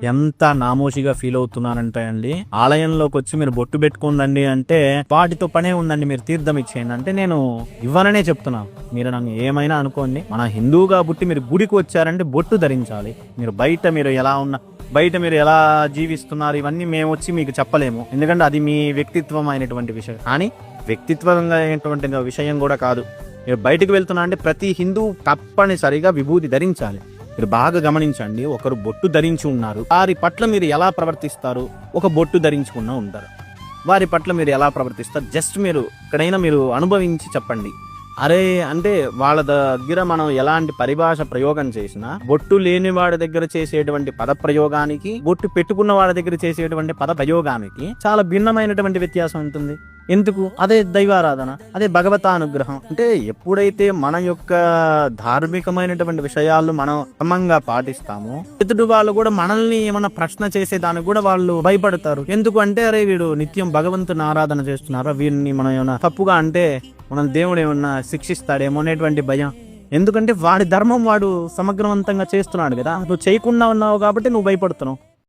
ఎంత నామోషిగా ఫీల్ అవుతున్నారంటే అండి, ఆలయంలోకి వచ్చి మీరు బొట్టు పెట్టుకుందండి అంటే వాటితో పనే ఉందండి, మీరు తీర్థం ఇచ్చేయండి అంటే నేను ఇవ్వననే చెప్తున్నాను. మీరు నన్ను ఏమైనా అనుకోండి, మన హిందువుగా పుట్టి మీరు గుడికి వచ్చారంటే బొట్టు ధరించాలి. మీరు ఎలా ఉన్నా, బయట మీరు ఎలా జీవిస్తున్నారు ఇవన్నీ మేము వచ్చి మీకు చెప్పలేము, ఎందుకంటే అది మీ వ్యక్తిత్వం అయినటువంటి విషయం. కానీ వ్యక్తిత్వంగా అయినటువంటి విషయం కూడా కాదు. మీరు బయటకు వెళ్తున్నా అంటే ప్రతి హిందువు తప్పనిసరిగా విభూతి ధరించాలి. మీరు బాగా గమనించండి, ఒకరు బొట్టు ధరించి ఉన్నారు, వారి పట్ల మీరు ఎలా ప్రవర్తిస్తారు? ఒక బొట్టు ధరించుకున్నా ఉంటారు, వారి పట్ల మీరు ఎలా ప్రవర్తిస్తారు? జస్ట్ మీరు ఎక్కడైనా మీరు అనుభవించి చెప్పండి. అరే అంటే వాళ్ళ దగ్గర మనం ఎలాంటి పరిభాష ప్రయోగం చేసినా బొట్టు లేని వాడి దగ్గర చేసేటువంటి పద ప్రయోగానికి, బొట్టు పెట్టుకున్న వాడి దగ్గర చేసేటువంటి పద ప్రయోగానికి చాలా భిన్నమైనటువంటి వ్యత్యాసం ఉంటుంది. ఎందుకు? అదే దైవారాధన, అదే భగవతానుగ్రహం. అంటే ఎప్పుడైతే మన యొక్క ధార్మికమైనటువంటి విషయాలు మనం క్రమంగా పాటిస్తామో ఎదుటి వాళ్ళు కూడా మనల్ని ఏమన్నా ప్రశ్న చేసేదానికి కూడా వాళ్ళు భయపడతారు. ఎందుకు అంటే అరే వీడు నిత్యం భగవంతుని ఆరాధన చేస్తున్నారా, వీడిని మనం ఏమన్నా తప్పుగా అంటే మనం దేవుడు ఏమన్నా శిక్షిస్తాడేమో అనేటువంటి భయం. ఎందుకంటే వాడి ధర్మం వాడు సమగ్రవంతంగా చేస్తున్నాడు కదా, నువ్వు చేయకుండా ఉన్నావు కాబట్టి నువ్వు భయపడుతున్నావు.